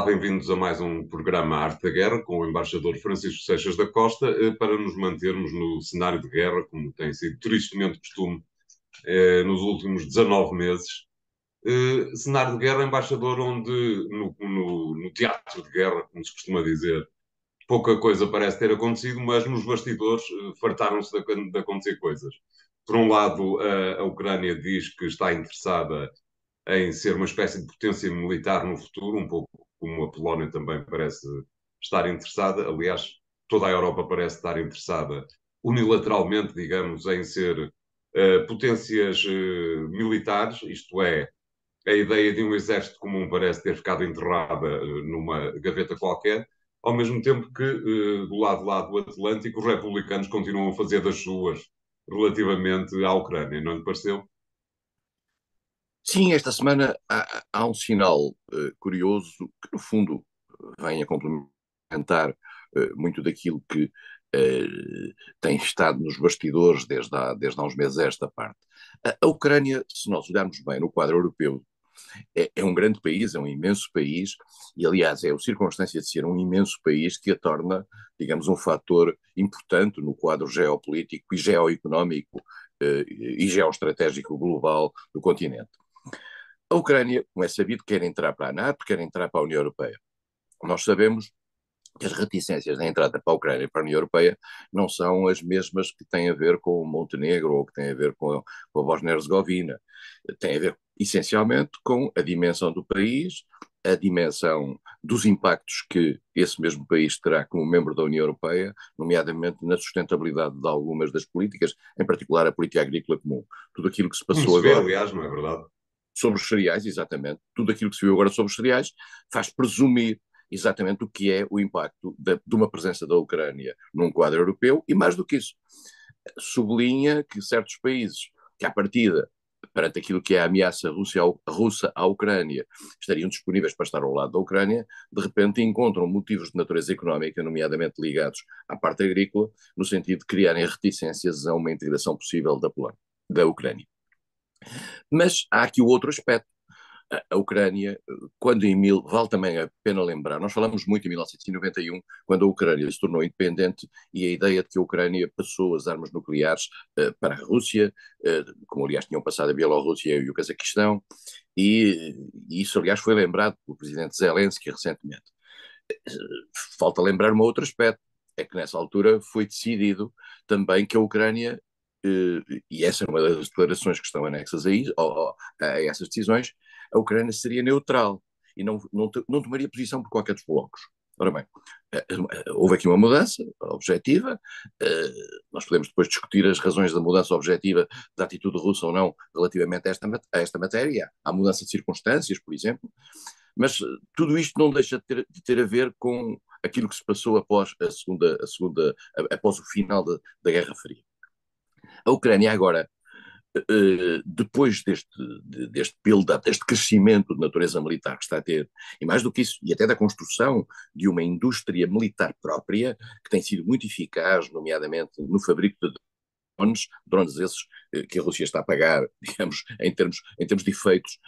Olá, bem-vindos a mais um programa Arte da Guerra com o embaixador Francisco Seixas da Costa, para nos mantermos no cenário de guerra, como tem sido tristemente costume nos últimos 19 meses. Cenário de guerra, embaixador, onde no teatro de guerra, como se costuma dizer, pouca coisa parece ter acontecido, mas nos bastidores fartaram-se de acontecer coisas. Por um lado, a Ucrânia diz que está interessada em ser uma espécie de potência militar no futuro, um pouco como a Polónia também parece estar interessada. Aliás, toda a Europa parece estar interessada unilateralmente, digamos, em ser potências militares, isto é, a ideia de um exército comum parece ter ficado enterrada numa gaveta qualquer, ao mesmo tempo que, do lado lá do Atlântico, os republicanos continuam a fazer das suas relativamente à Ucrânia, não lhe pareceu? Sim, esta semana há um sinal curioso que, no fundo, vem a complementar muito daquilo que eh, tem estado nos bastidores desde há uns meses a esta parte. A Ucrânia, se nós olharmos bem no quadro europeu, é um grande país, é um imenso país, e aliás é a circunstância de ser um imenso país que a torna, digamos, um fator importante no quadro geopolítico e geoeconómico e geoestratégico global do continente. A Ucrânia, como é sabido, quer entrar para a NATO, quer entrar para a União Europeia. Nós sabemos que as reticências da entrada para a Ucrânia e para a União Europeia não são as mesmas que têm a ver com o Montenegro ou que têm a ver com a Bósnia-Herzegovina. Tem a ver, essencialmente, com a dimensão do país, a dimensão dos impactos que esse mesmo país terá como membro da União Europeia, nomeadamente na sustentabilidade de algumas das políticas, em particular a política agrícola comum. Tudo aquilo que se Como passou se vê, agora aliás, não é verdade? sobre os cereais, exatamente, tudo aquilo que se viu agora sobre os cereais faz presumir exatamente o que é o impacto de uma presença da Ucrânia num quadro europeu e, mais do que isso, sublinha que certos países que, à partida, perante aquilo que é a ameaça russa à Ucrânia, estariam disponíveis para estar ao lado da Ucrânia, de repente encontram motivos de natureza económica, nomeadamente ligados à parte agrícola, no sentido de criarem reticências a uma integração possível da Ucrânia. Mas há aqui o outro aspecto. A Ucrânia, quando vale também a pena lembrar, nós falamos muito em 1991, quando a Ucrânia se tornou independente e a ideia de que a Ucrânia passou as armas nucleares para a Rússia, como aliás tinham passado a Bielorrússia e o Cazaquistão, e isso aliás foi lembrado pelo presidente Zelensky recentemente. Falta lembrar um outro aspecto, é que nessa altura foi decidido também que a Ucrânia, e essa é uma das declarações que estão anexas a essas decisões, a Ucrânia seria neutral e não tomaria posição por qualquer dos blocos. Ora bem, houve aqui uma mudança objetiva, nós podemos depois discutir as razões da mudança objetiva da atitude russa ou não relativamente a esta matéria, à mudança de circunstâncias, por exemplo, mas tudo isto não deixa de ter a ver com aquilo que se passou após o final da Guerra Fria. A Ucrânia agora, depois deste build-up, deste crescimento de natureza militar que está a ter, e mais do que isso, e até da construção de uma indústria militar própria, que tem sido muito eficaz, nomeadamente no fabrico de drones esses que a Rússia está a pagar, digamos, em termos de efeitos,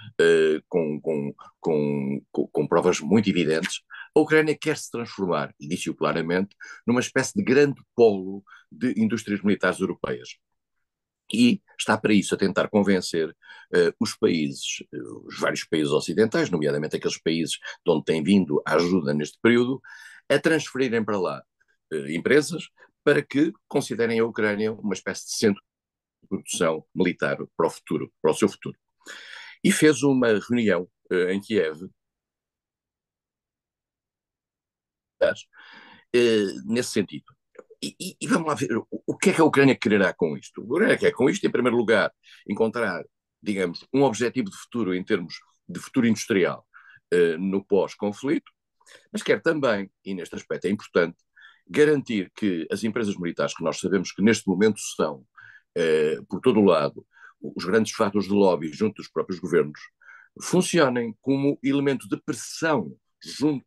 com provas muito evidentes. A Ucrânia quer se transformar, e disse-o claramente, numa espécie de grande polo de indústrias militares europeias. E está para isso a tentar convencer os vários países ocidentais, nomeadamente aqueles países de onde tem vindo a ajuda neste período, a transferirem para lá empresas para que considerem a Ucrânia uma espécie de centro de produção militar para o futuro, para o seu futuro. E fez uma reunião em Kiev, nesse sentido. E vamos lá ver o que é que a Ucrânia quererá com isto. A Ucrânia quer com isto, em primeiro lugar, encontrar, digamos, um objetivo de futuro em termos de futuro industrial no pós-conflito, mas quer também, e neste aspecto é importante, garantir que as empresas militares, que nós sabemos que neste momento são, por todo o lado, os grandes fatores de lobby junto dos próprios governos, funcionem como elemento de pressão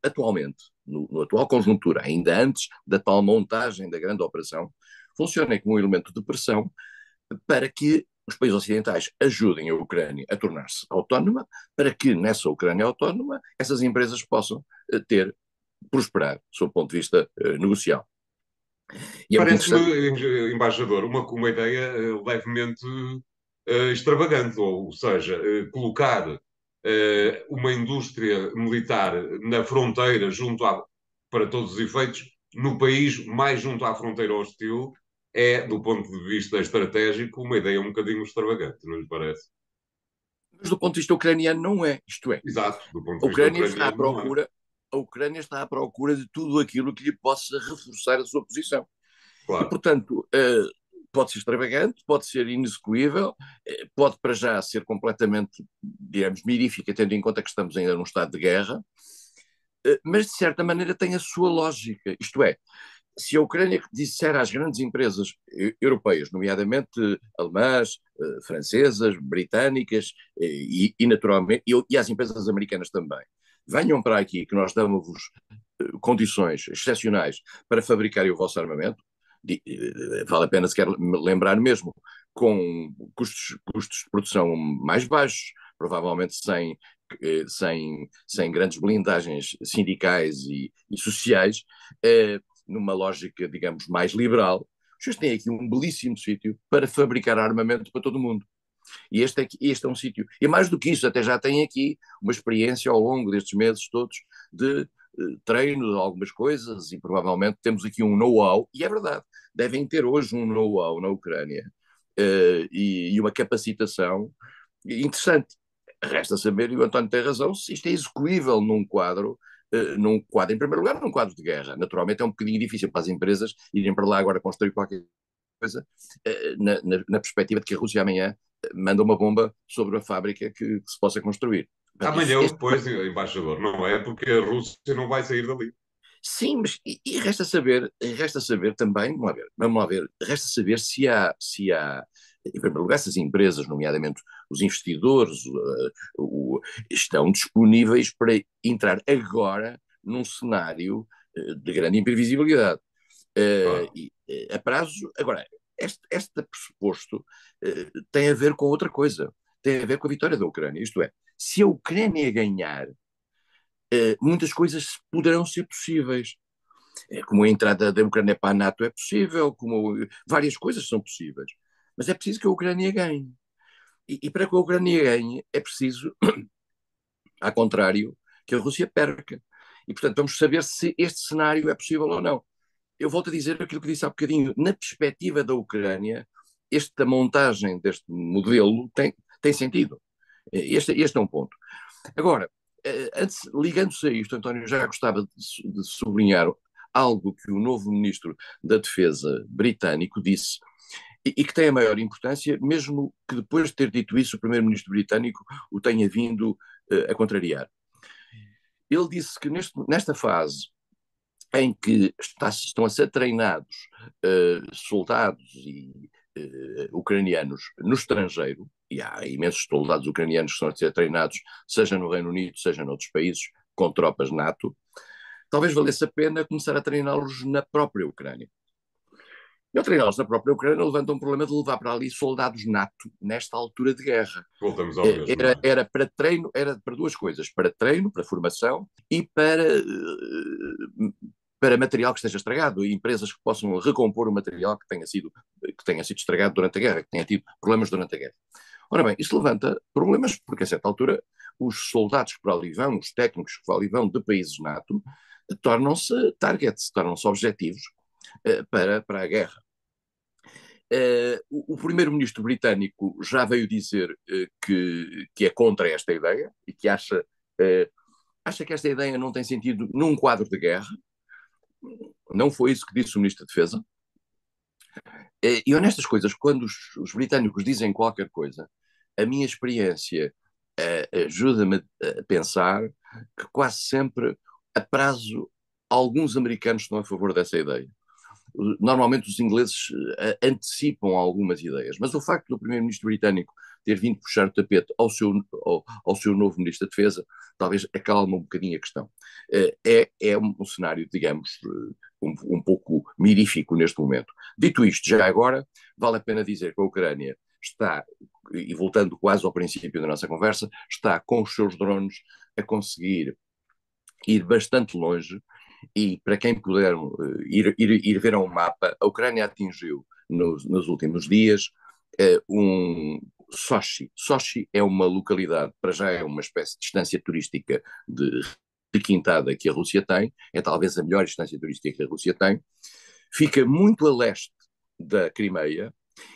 atualmente, no atual conjuntura, ainda antes da tal montagem da grande operação, funcionem como um elemento de pressão para que os países ocidentais ajudem a Ucrânia a tornar-se autónoma, para que nessa Ucrânia autónoma essas empresas possam prosperar, sob o ponto de vista negocial. E é muito Parece-me, interessante. embaixador, uma ideia levemente extravagante, ou seja, colocar uma indústria militar na fronteira, para todos os efeitos, no país mais junto à fronteira hostil, é, do ponto de vista estratégico, uma ideia um bocadinho extravagante, não lhe parece? Mas do ponto de vista ucraniano não é, isto é, Exato, do ponto a de vista Ucrânia está à ucraniano, não é? procura, a Ucrânia está à procura de tudo aquilo que lhe possa reforçar a sua posição. E, Claro. portanto, pode ser extravagante, pode ser inexecuível, pode para já ser completamente, digamos, mirífica, tendo em conta que estamos ainda num estado de guerra, mas de certa maneira tem a sua lógica. Isto é, se a Ucrânia disser às grandes empresas europeias, nomeadamente alemãs, francesas, britânicas e naturalmente, e às empresas americanas também, venham para aqui que nós damos-vos condições excepcionais para fabricarem o vosso armamento, vale a pena sequer lembrar mesmo, com custos de produção mais baixos, provavelmente sem grandes blindagens sindicais e sociais, numa lógica, digamos, mais liberal. Vocês têm aqui um belíssimo sítio para fabricar armamento para todo mundo. E este é um sítio. E mais do que isso, até já tem aqui uma experiência ao longo destes meses todos de treino de algumas coisas e provavelmente temos aqui um know-how, e é verdade, devem ter hoje um know-how na Ucrânia e uma capacitação interessante. Resta saber, e o António tem razão, se isto é execuível em primeiro lugar, num quadro de guerra. Naturalmente é um bocadinho difícil para as empresas irem para lá agora construir qualquer coisa, na perspectiva de que a Rússia amanhã manda uma bomba sobre a fábrica que se possa construir. Portanto, Amanhã ou depois, embaixador, não é? Porque a Rússia não vai sair dali. sim, mas resta saber também, vamos lá ver, resta saber se há, em primeiro lugar, se as empresas, nomeadamente os investidores, estão disponíveis para entrar agora num cenário de grande imprevisibilidade. Claro. A prazo, agora, este pressuposto tem a ver com outra coisa, tem a ver com a vitória da Ucrânia, isto é, se a Ucrânia ganhar, muitas coisas poderão ser possíveis. Como a entrada da Ucrânia para a NATO é possível, como várias coisas são possíveis. Mas é preciso que a Ucrânia ganhe. E para que a Ucrânia ganhe, é preciso, ao contrário, que a Rússia perca. E, portanto, vamos saber se este cenário é possível ou não. Eu volto a dizer aquilo que disse há bocadinho. Na perspectiva da Ucrânia, esta montagem deste modelo tem sentido. Este é um ponto. Agora, ligando-se a isto, António, já gostava de sublinhar algo que o novo ministro da Defesa britânico disse e que tem a maior importância, mesmo que depois de ter dito isso o primeiro-ministro britânico o tenha vindo a contrariar. Ele disse que nesta fase em que estão a ser treinados soldados ucranianos no estrangeiro, e há imensos soldados ucranianos que estão a ser treinados, seja no Reino Unido, seja noutros países, com tropas NATO, talvez valesse a pena começar a treiná-los na própria Ucrânia. E ao treiná-los na própria Ucrânia levanta um problema de levar para ali soldados NATO nesta altura de guerra. Voltamos ao mesmo, não Era, é? era para treino, era para duas coisas, para treino, para formação e para material que esteja estragado, e empresas que possam recompor o material que tenha sido estragado durante a guerra, que tenha tido problemas durante a guerra. Ora bem, isso levanta problemas, porque a certa altura os soldados que para ali vão, os técnicos que para ali vão de países NATO, tornam-se targets, tornam-se objetivos para a guerra. O primeiro-ministro britânico já veio dizer que é contra esta ideia e que acha que esta ideia não tem sentido num quadro de guerra. Não foi isso que disse o ministro da Defesa. E honestas coisas, quando os britânicos dizem qualquer coisa, a minha experiência ajuda-me a pensar que quase sempre, a prazo, alguns americanos estão a favor dessa ideia. Normalmente os ingleses antecipam algumas ideias, mas o facto do primeiro-ministro britânico ter vindo puxar o tapete ao seu novo ministro da Defesa talvez acalma um bocadinho a questão. É um cenário, digamos, um pouco mirífico neste momento. Dito isto, já agora, vale a pena dizer que a Ucrânia está, e voltando quase ao princípio da nossa conversa, está com os seus drones a conseguir ir bastante longe e para quem puder ir ver um mapa, a Ucrânia atingiu nos últimos dias Sochi. Sochi é uma localidade, para já é uma espécie de distância turística de requintada que a Rússia tem, é talvez a melhor distância turística que a Rússia tem, fica muito a leste da Crimeia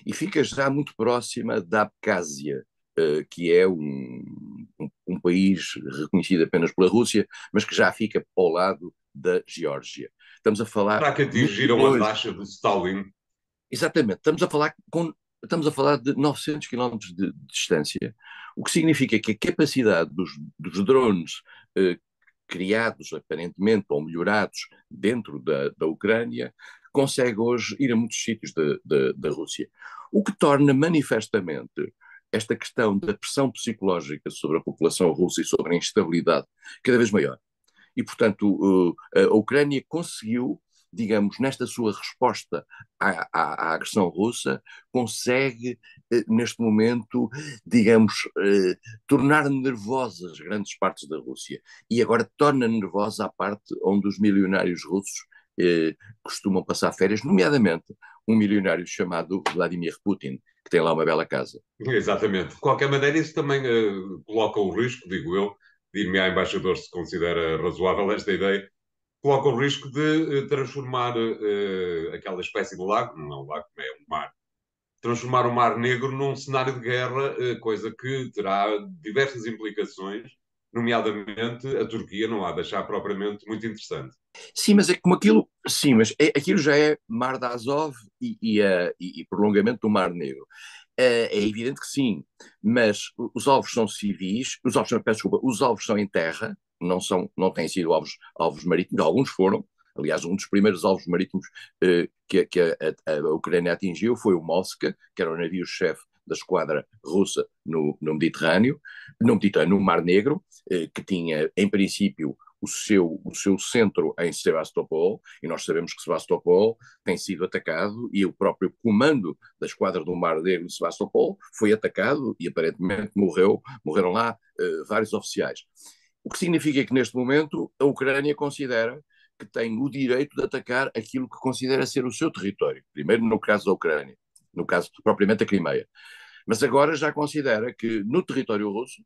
e fica já muito próxima da Abcásia, que é um país reconhecido apenas pela Rússia, mas que já fica ao lado da Geórgia. Estamos a falar Será que muito atingiram a longe. taxa do Stalin? Exatamente, estamos a falar de 900 quilómetros de distância, o que significa que a capacidade dos drones criados aparentemente ou melhorados dentro da Ucrânia consegue hoje ir a muitos sítios da Rússia. O que torna manifestamente esta questão da pressão psicológica sobre a população russa e sobre a instabilidade cada vez maior. E, portanto, a Ucrânia conseguiu, digamos, nesta sua resposta à agressão russa, consegue, neste momento, digamos, tornar nervosas grandes partes da Rússia. E agora torna nervosa a parte onde os milionários russos costumam passar férias, nomeadamente um milionário chamado Vladimir Putin, que tem lá uma bela casa. Exatamente. De qualquer maneira, isso também coloca o risco, digo eu, dir-me a embaixador se considera razoável esta ideia, coloca o risco de transformar aquela espécie de lago, não é um lago, é um mar, transformar o Mar Negro num cenário de guerra, coisa que terá diversas implicações, nomeadamente a Turquia não há de achar propriamente muito interessante. Sim, mas é como aquilo, sim, mas aquilo já é Mar de Azov e prolongamento do Mar Negro. É evidente que sim, mas os alvos são civis, peço desculpa, os alvos são em terra, não têm sido alvos marítimos, alguns foram. Aliás, um dos primeiros alvos marítimos que a Ucrânia atingiu foi o Mosca, que era o navio-chefe da esquadra russa no Mediterrâneo, no Mar Negro, que tinha, em princípio, o seu centro em Sebastopol, e nós sabemos que Sebastopol tem sido atacado, e o próprio comando da esquadra do Mar Negro de Sebastopol foi atacado e aparentemente morreram lá vários oficiais. O que significa que neste momento a Ucrânia considera que tem o direito de atacar aquilo que considera ser o seu território. Primeiro no caso da Ucrânia, no caso propriamente da Crimeia. Mas agora já considera que no território russo,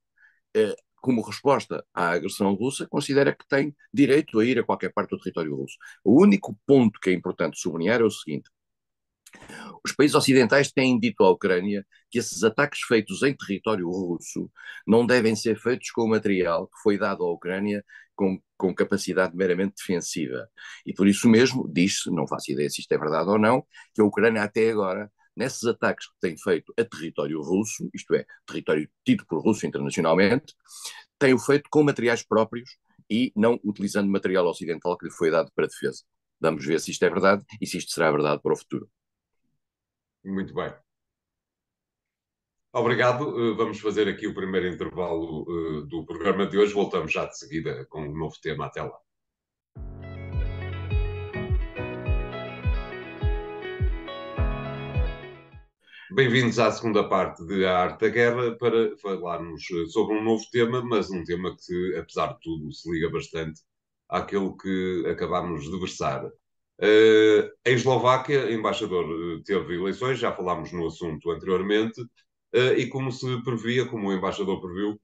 como resposta à agressão russa, considera que tem direito a ir a qualquer parte do território russo. O único ponto que é importante sublinhar é o seguinte: os países ocidentais têm dito à Ucrânia que esses ataques feitos em território russo não devem ser feitos com material que foi dado à Ucrânia com capacidade meramente defensiva. E por isso mesmo, diz-se, não faço ideia se isto é verdade ou não, que a Ucrânia até agora, nesses ataques que tem feito a território russo, isto é, território tido por russo internacionalmente, tem-o feito com materiais próprios e não utilizando material ocidental que lhe foi dado para defesa. Vamos ver se isto é verdade e se isto será verdade para o futuro. Muito bem. Obrigado. Vamos fazer aqui o primeiro intervalo do programa de hoje. Voltamos já de seguida com um novo tema. Até lá. Bem-vindos à segunda parte de A Arte da Guerra para falarmos sobre um novo tema, mas um tema que, apesar de tudo, se liga bastante àquele que acabámos de versar. Em Eslováquia, o embaixador teve eleições, já falámos no assunto anteriormente, e como se previa, como o embaixador previu,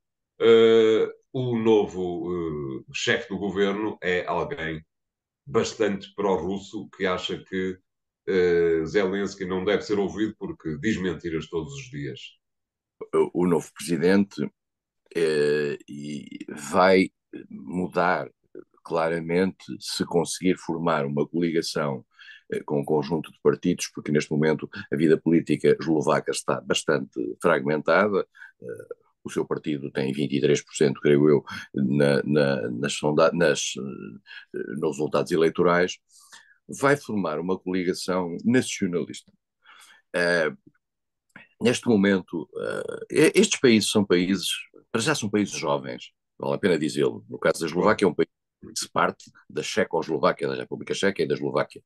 o novo chefe do governo é alguém bastante pró-russo que acha que Zelensky não deve ser ouvido porque diz mentiras todos os dias. O novo presidente vai mudar claramente se conseguir formar uma coligação com um conjunto de partidos, porque neste momento a vida política eslovaca está bastante fragmentada. O seu partido tem 23%, creio eu, nos resultados eleitorais. Vai formar uma coligação nacionalista. Neste momento, estes países são países, para já são países jovens, vale a pena dizê-lo. No caso da Eslováquia, é um país se parte da Checoslováquia, da República Checa e da Eslováquia.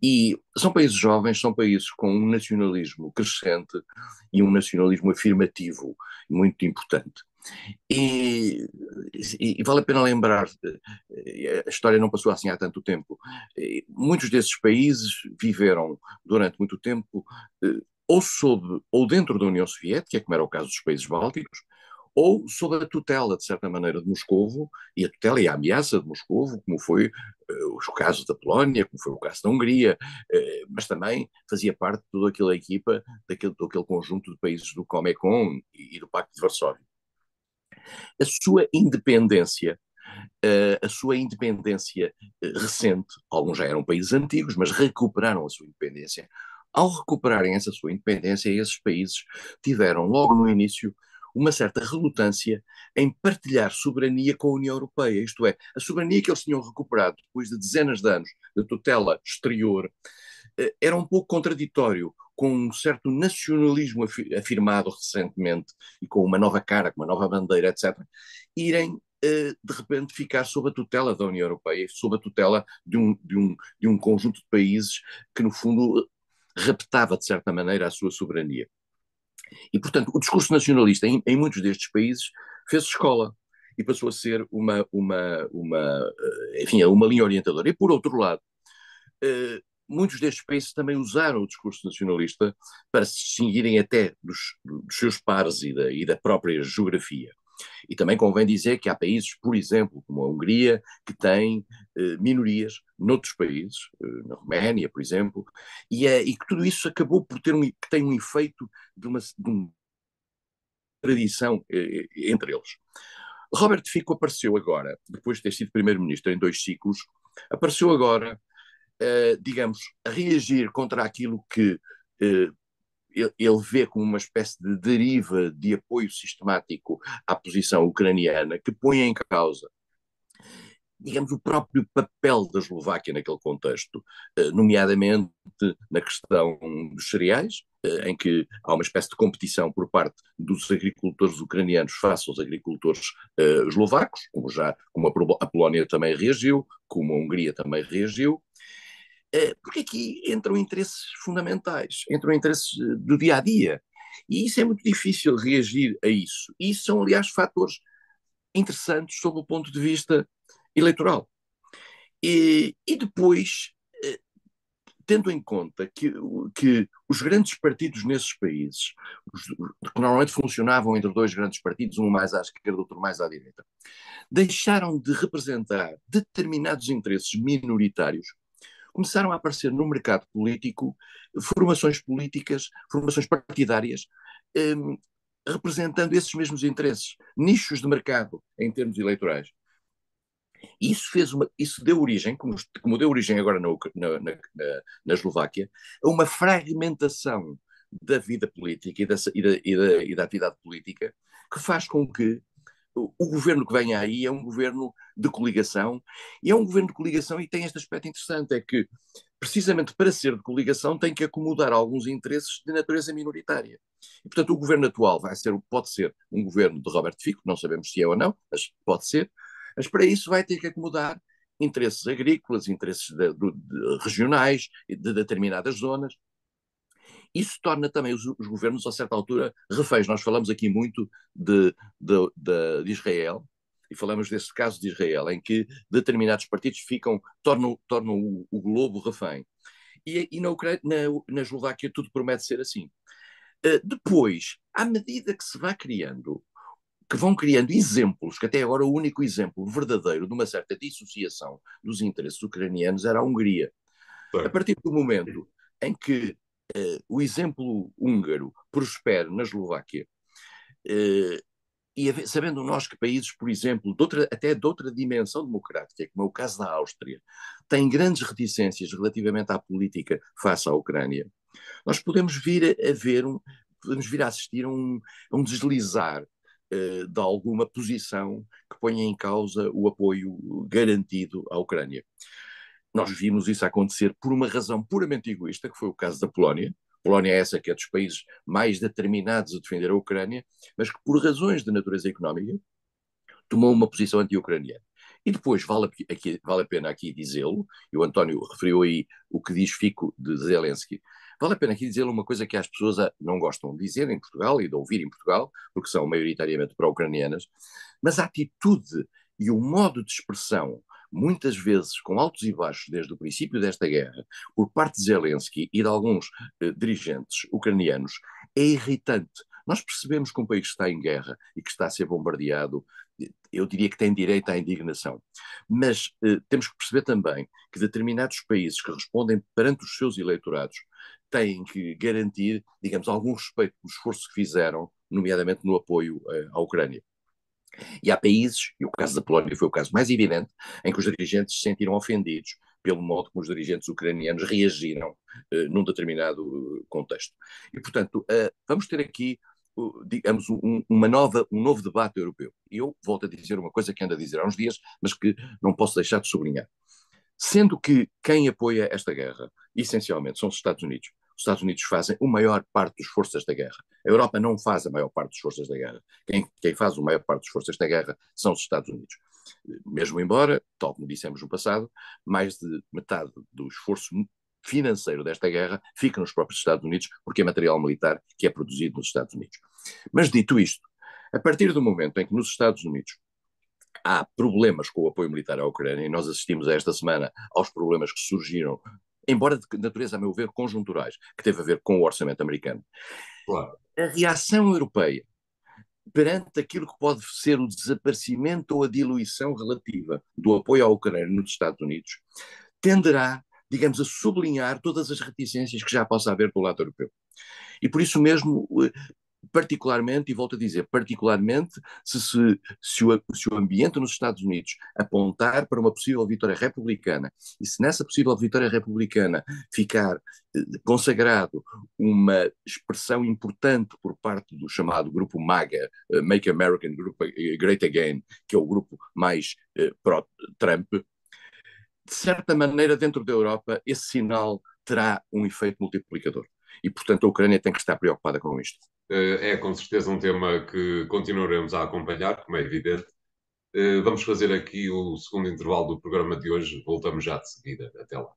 E são países jovens, são países com um nacionalismo crescente e um nacionalismo afirmativo muito importante. E vale a pena lembrar, a história não passou assim há tanto tempo. Muitos desses países viveram durante muito tempo ou sob ou dentro da União Soviética, como era o caso dos países bálticos, ou sob a tutela, de certa maneira, de Moscovo, e a tutela e a ameaça de Moscovo, como foi o caso da Polónia, como foi o caso da Hungria, mas também fazia parte de toda aquela equipa, daquele conjunto de países do Comecon e do Pacto de Varsóvia. A sua independência recente, alguns já eram países antigos, mas recuperaram a sua independência. Ao recuperarem essa sua independência, esses países tiveram, logo no início, uma certa relutância em partilhar soberania com a União Europeia, isto é, a soberania que eles tinham recuperado depois de dezenas de anos de tutela exterior, era um pouco contraditório com um certo nacionalismo afirmado recentemente e com uma nova cara, com uma nova bandeira, etc., irem de repente ficar sob a tutela da União Europeia, sob a tutela de um conjunto de países que, no fundo, raptava, de certa maneira, a sua soberania. E, portanto, o discurso nacionalista em muitos destes países fez escola e passou a ser enfim, uma linha orientadora. E, por outro lado, muitos destes países também usaram o discurso nacionalista para se distinguirem até dos seus pares e da própria geografia. E também convém dizer que há países, por exemplo, como a Hungria, que têm minorias noutros países, na Roménia, por exemplo, e que tudo isso acabou por que tem um efeito de uma tradição entre eles. Robert Fico apareceu agora, depois de ter sido primeiro-ministro em 2 ciclos, apareceu agora, digamos, a reagir contra aquilo que ele vê como uma espécie de deriva de apoio sistemático à posição ucraniana, que põe em causa, digamos, o próprio papel da Eslováquia naquele contexto, nomeadamente na questão dos cereais, em que há uma espécie de competição por parte dos agricultores ucranianos face aos agricultores eslovacos, como a Polónia também reagiu, como a Hungria também reagiu, porque aqui entram interesses fundamentais, entram interesses do dia a dia. E isso é muito difícil reagir a isso. E isso são, aliás, fatores interessantes sob o ponto de vista eleitoral. E depois, tendo em conta que os grandes partidos nesses países, que normalmente funcionavam entre 2 grandes partidos, um mais à esquerda, outro mais à direita, deixaram de representar determinados interesses minoritários, começaram a aparecer no mercado político formações políticas, formações partidárias, representando esses mesmos interesses, nichos de mercado em termos eleitorais. E isso deu origem, como deu origem agora na Eslováquia, a uma fragmentação da vida política e da atividade política, que faz com que o governo que vem aí é um governo de coligação, e é um governo de coligação e tem este aspecto interessante, é que, precisamente para ser de coligação, tem que acomodar alguns interesses de natureza minoritária. E, portanto, o governo atual pode ser um governo de Robert Fico, não sabemos se é ou não, mas pode ser, mas para isso vai ter que acomodar interesses agrícolas, interesses regionais, de determinadas zonas. Isso torna também os governos, a certa altura, reféns. Nós falamos aqui muito de Israel, e falamos desse caso de Israel, em que determinados partidos tornam o globo refém. E na Eslováquia tudo promete ser assim. Depois, à medida que vão criando exemplos, que até agora o único exemplo verdadeiro de uma certa dissociação dos interesses ucranianos era a Hungria. Sim. A partir do momento em que o exemplo húngaro prospera na Eslováquia, e sabendo nós que países, por exemplo, até de outra dimensão democrática, como é o caso da Áustria, têm grandes reticências relativamente à política face à Ucrânia, nós podemos vir a assistir a um deslizar de alguma posição que ponha em causa o apoio garantido à Ucrânia. Nós vimos isso acontecer por uma razão puramente egoísta, que foi o caso da Polónia. A Polónia é essa que é dos países mais determinados a defender a Ucrânia, mas que por razões de natureza económica tomou uma posição anti-ucraniana. E depois vale a pena aqui dizê-lo, e o António referiu aí o que diz Fico de Zelensky, vale a pena aqui dizer uma coisa que as pessoas não gostam de dizer em Portugal e de ouvir em Portugal, porque são maioritariamente pró-ucranianas, mas a atitude e o modo de expressão, muitas vezes com altos e baixos desde o princípio desta guerra, por parte de Zelensky e de alguns dirigentes ucranianos, é irritante. Nós percebemos que um país que está em guerra e que está a ser bombardeado, eu diria que tem direito à indignação. Mas temos que perceber também que determinados países que respondem perante os seus eleitorados têm que garantir, digamos, algum respeito pelo esforço que fizeram, nomeadamente no apoio à Ucrânia. E há países, e o caso da Polónia foi o caso mais evidente, em que os dirigentes se sentiram ofendidos pelo modo como os dirigentes ucranianos reagiram num determinado contexto. E, portanto, vamos ter aqui, digamos, um novo debate europeu. E eu volto a dizer uma coisa que ando a dizer há uns dias, mas que não posso deixar de sublinhar. Sendo que quem apoia esta guerra, essencialmente, são os Estados Unidos. Os Estados Unidos fazem a maior parte dos esforços desta guerra. A Europa não faz a maior parte dos esforços da guerra. Quem faz a maior parte dos esforços desta guerra são os Estados Unidos. Mesmo embora, tal como dissemos no passado, mais de metade do esforço financeiro desta guerra fica nos próprios Estados Unidos, porque é material militar que é produzido nos Estados Unidos. Mas dito isto, a partir do momento em que nos Estados Unidos há problemas com o apoio militar à Ucrânia, e nós assistimos a esta semana aos problemas que surgiram, embora de natureza, a meu ver, conjunturais, que teve a ver com o orçamento americano. Claro. A reação europeia perante aquilo que pode ser o desaparecimento ou a diluição relativa do apoio à Ucrânia nos Estados Unidos tenderá, digamos, a sublinhar todas as reticências que já possa haver do lado europeu. E por isso mesmo, particularmente, e volto a dizer, particularmente, se o ambiente nos Estados Unidos apontar para uma possível vitória republicana, e se nessa possível vitória republicana ficar consagrado uma expressão importante por parte do chamado grupo MAGA, Make American Great Again, que é o grupo mais pró-Trump, de certa maneira, dentro da Europa, esse sinal terá um efeito multiplicador. E, portanto, a Ucrânia tem que estar preocupada com isto. É com certeza um tema que continuaremos a acompanhar, como é evidente. Vamos fazer aqui o segundo intervalo do programa de hoje. Voltamos já de seguida. Até lá.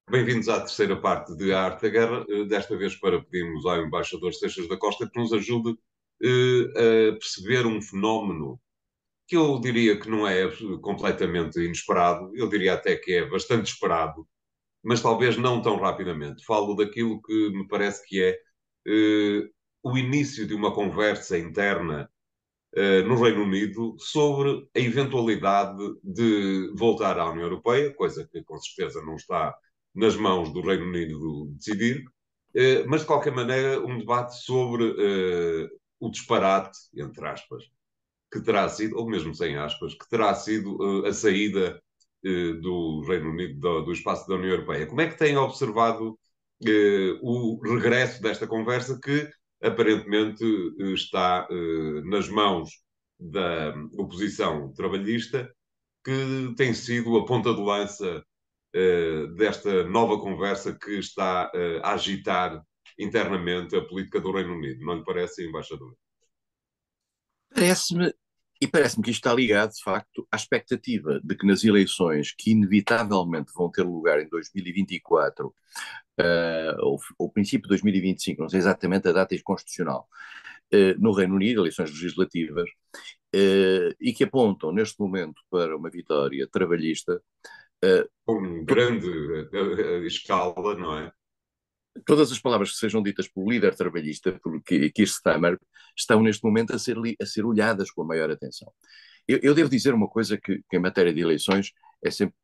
Bem-vindos à terceira parte de A Arte da Guerra, desta vez para pedirmos ao embaixador Seixas da Costa que nos ajude a perceber um fenómeno que eu diria que não é completamente inesperado, eu diria até que é bastante esperado, mas talvez não tão rapidamente. Falo daquilo que me parece que é o início de uma conversa interna no Reino Unido sobre a eventualidade de voltar à União Europeia, coisa que com certeza não está nas mãos do Reino Unido decidir, mas de qualquer maneira um debate sobre o disparate, entre aspas, que terá sido, ou mesmo sem aspas, que terá sido a saída do Reino Unido do espaço da União Europeia. Como é que tem observado o regresso desta conversa que aparentemente está nas mãos da oposição trabalhista, que tem sido a ponta de lança desta nova conversa que está a agitar internamente a política do Reino Unido. Não lhe parece, embaixador? Parece-me que isto está ligado, de facto, à expectativa de que nas eleições que inevitavelmente vão ter lugar em 2024, ou princípio de 2025, não sei exatamente a data constitucional, no Reino Unido, eleições legislativas, e que apontam neste momento para uma vitória trabalhista. Com grande escala, não é? Todas as palavras que sejam ditas pelo líder trabalhista, por Keir Starmer, estão neste momento a ser olhadas com a maior atenção. Eu devo dizer uma coisa que em matéria de eleições é sempre...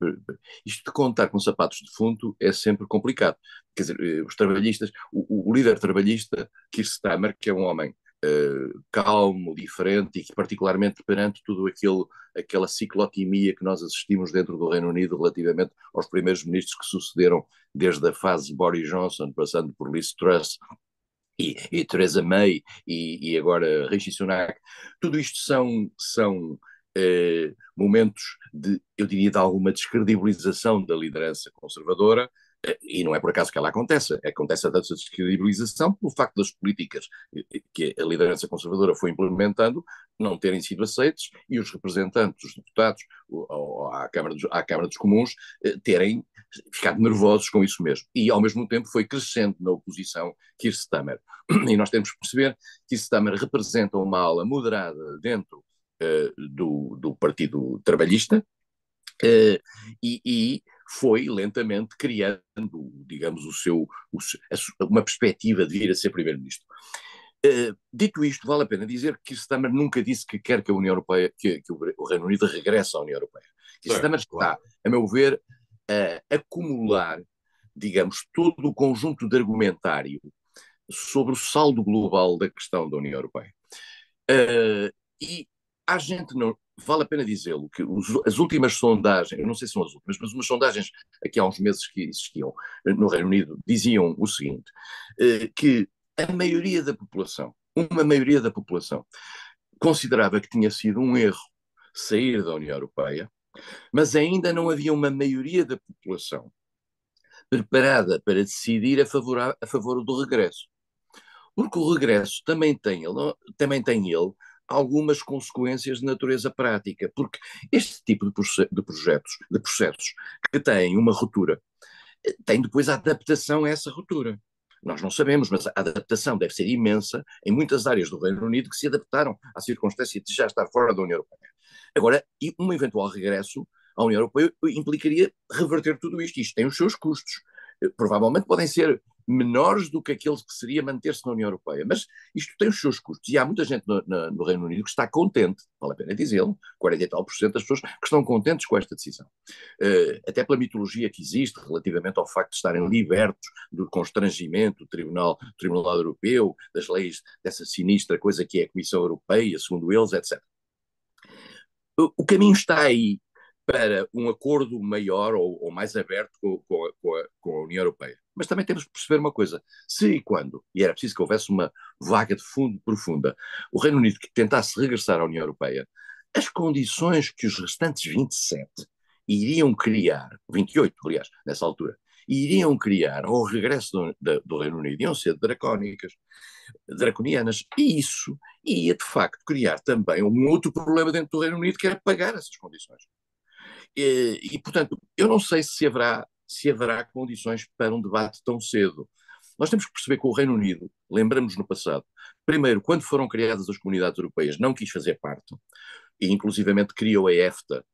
Isto de contar com sapatos de fundo é sempre complicado. Quer dizer, os trabalhistas... O líder trabalhista, Keir Starmer, que é um homem calmo, diferente e que particularmente perante tudo aquela ciclotimia que nós assistimos dentro do Reino Unido relativamente aos primeiros ministros que sucederam desde a fase Boris Johnson, passando por Liz Truss e Theresa May e agora Rishi Sunak, tudo isto são momentos eu diria, de alguma descredibilização da liderança conservadora, E não é por acaso que ela acontece. Acontece a descredibilização pelo facto das políticas que a liderança conservadora foi implementando não terem sido aceites e os representantes, os deputados à Câmara dos Comuns terem ficado nervosos com isso mesmo. E, ao mesmo tempo, foi crescendo na oposição Keir Starmer. E nós temos que perceber que Keir Starmer representa uma ala moderada dentro do Partido Trabalhista, e foi lentamente criando, digamos, uma perspectiva de vir a ser primeiro-ministro. Dito isto, vale a pena dizer que Starmer nunca disse que quer que a União Europeia, que o Reino Unido regresse à União Europeia. Starmer está, a meu ver, a acumular, digamos, todo o conjunto de argumentário sobre o saldo global da questão da União Europeia. E a gente não, vale a pena dizê-lo, que as últimas sondagens, eu não sei se são as últimas, mas umas sondagens aqui há uns meses que existiam no Reino Unido, diziam o seguinte, que uma maioria da população, considerava que tinha sido um erro sair da União Europeia, mas ainda não havia uma maioria da população preparada para decidir a favor do regresso. Porque o regresso também tem ele algumas consequências de natureza prática, porque este tipo de processos que têm uma ruptura, tem depois a adaptação a essa ruptura. Nós não sabemos, mas a adaptação deve ser imensa em muitas áreas do Reino Unido que se adaptaram à circunstância de já estar fora da União Europeia. Agora, um eventual regresso à União Europeia implicaria reverter tudo isto. Isto tem os seus custos. Provavelmente podem ser menores do que aqueles que seria manter-se na União Europeia, mas isto tem os seus custos, e há muita gente no Reino Unido que está contente, vale a pena dizê-lo, 40 e tal por cento das pessoas que estão contentes com esta decisão, até pela mitologia que existe relativamente ao facto de estarem libertos do constrangimento do Tribunal Europeu, das leis dessa sinistra coisa que é a Comissão Europeia, segundo eles, etc. O caminho está aí para um acordo maior ou mais aberto com a União Europeia. Mas também temos que perceber uma coisa, se e quando, e era preciso que houvesse uma vaga de fundo profunda, o Reino Unido que tentasse regressar à União Europeia, as condições que os restantes 27 iriam criar, 28, aliás, nessa altura, iriam criar ao regresso do Reino Unido, iam ser draconianas, e isso ia, de facto, criar também um outro problema dentro do Reino Unido, que era pagar essas condições. Portanto, eu não sei se haverá condições para um debate tão cedo. Nós temos que perceber que o Reino Unido, lembramos no passado, primeiro, quando foram criadas as comunidades europeias, não quis fazer parte, e inclusivamente criou a EFTA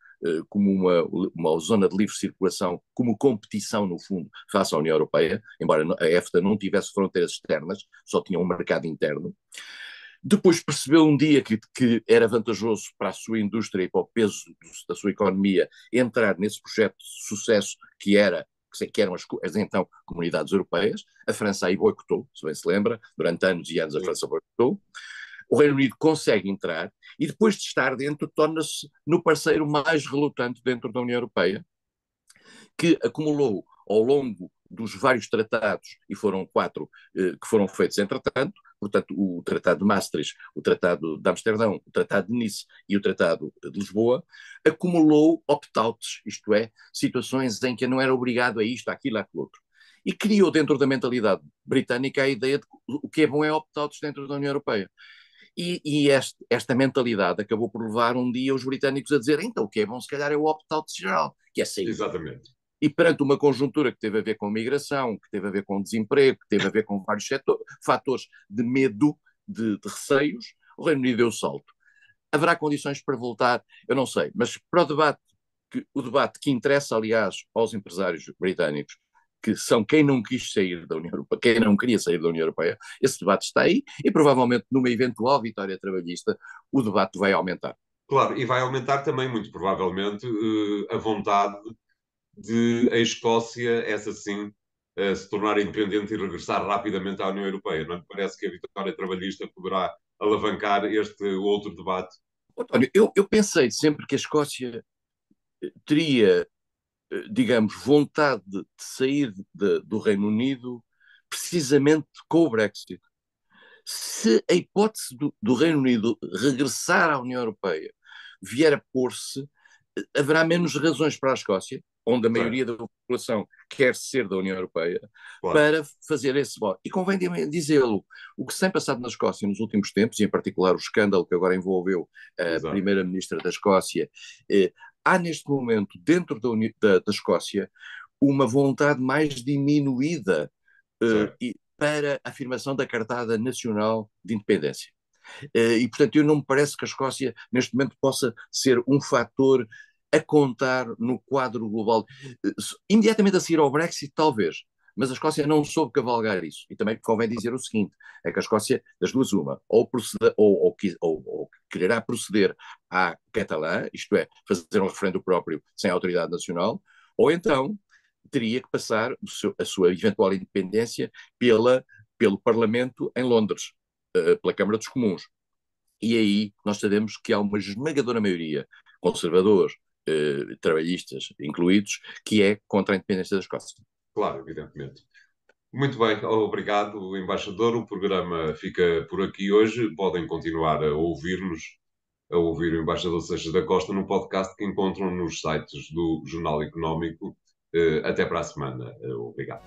como uma zona de livre circulação, como competição, no fundo, face à União Europeia, embora a EFTA não tivesse fronteiras externas, só tinha um mercado interno. Depois percebeu um dia que era vantajoso para a sua indústria e para o peso da sua economia entrar nesse projeto de sucesso que eram as então comunidades europeias. A França aí boicotou, se bem se lembra, durante anos e anos a França boicotou. O Reino Unido consegue entrar e depois de estar dentro torna-se no parceiro mais relutante dentro da União Europeia, que acumulou ao longo dos vários tratados, e foram 4 que foram feitos entretanto, portanto o Tratado de Maastricht, o Tratado de Amsterdão, o Tratado de Nice e o Tratado de Lisboa, acumulou opt-outs, isto é, situações em que não era obrigado a isto, àquilo, àquilo outro. E criou dentro da mentalidade britânica a ideia de que o que é bom é opt-outs dentro da União Europeia. E esta mentalidade acabou por levar um dia os britânicos a dizer, então o que é bom se calhar é o opt-out geral, que é sair. Exatamente. E perante uma conjuntura que teve a ver com migração, que teve a ver com desemprego, que teve a ver com vários fatores de medo, de receios, o Reino Unido deu o salto. Haverá condições para voltar? Eu não sei, mas para o debate que interessa, aliás, aos empresários britânicos, que são quem não quis sair da União Europeia, quem não queria sair da União Europeia, esse debate está aí e provavelmente numa eventual vitória trabalhista o debate vai aumentar. Claro, e vai aumentar também, muito provavelmente, a vontade de a Escócia, essa sim, se tornar independente e regressar rapidamente à União Europeia. Não me parece que a vitória trabalhista poderá alavancar este outro debate? António, eu pensei sempre que a Escócia teria, digamos, vontade de sair do Reino Unido precisamente com o Brexit. Se a hipótese do Reino Unido regressar à União Europeia vier a pôr-se, haverá menos razões para a Escócia, onde a certo, maioria da população quer ser da União Europeia, claro, para fazer esse voto. E convém dizê-lo, o que se tem passado na Escócia nos últimos tempos, e em particular o escândalo que agora envolveu a exato, primeira-ministra da Escócia, há neste momento, dentro da Escócia, uma vontade mais diminuída certo, para a afirmação da Cartada Nacional de Independência. E, portanto, eu não me parece que a Escócia, neste momento, possa ser um fator a contar no quadro global. Imediatamente a seguir ao Brexit, talvez, mas a Escócia não soube cavalgar isso. E também convém dizer o seguinte: é que a Escócia, das duas, uma, ou quererá proceder à catalã, isto é, fazer um referendo próprio sem autoridade nacional, ou então teria que passar a sua eventual independência pelo Parlamento em Londres, pela Câmara dos Comuns. E aí nós sabemos que há uma esmagadora maioria, conservadores, trabalhistas incluídos, que é contra a independência da Escócia. claro, evidentemente. Muito bem, obrigado, embaixador. O programa fica por aqui hoje. Podem continuar a ouvir-nos, a ouvir o embaixador Seixas da Costa no podcast que encontram nos sites do Jornal Económico. Até para a semana. Obrigado.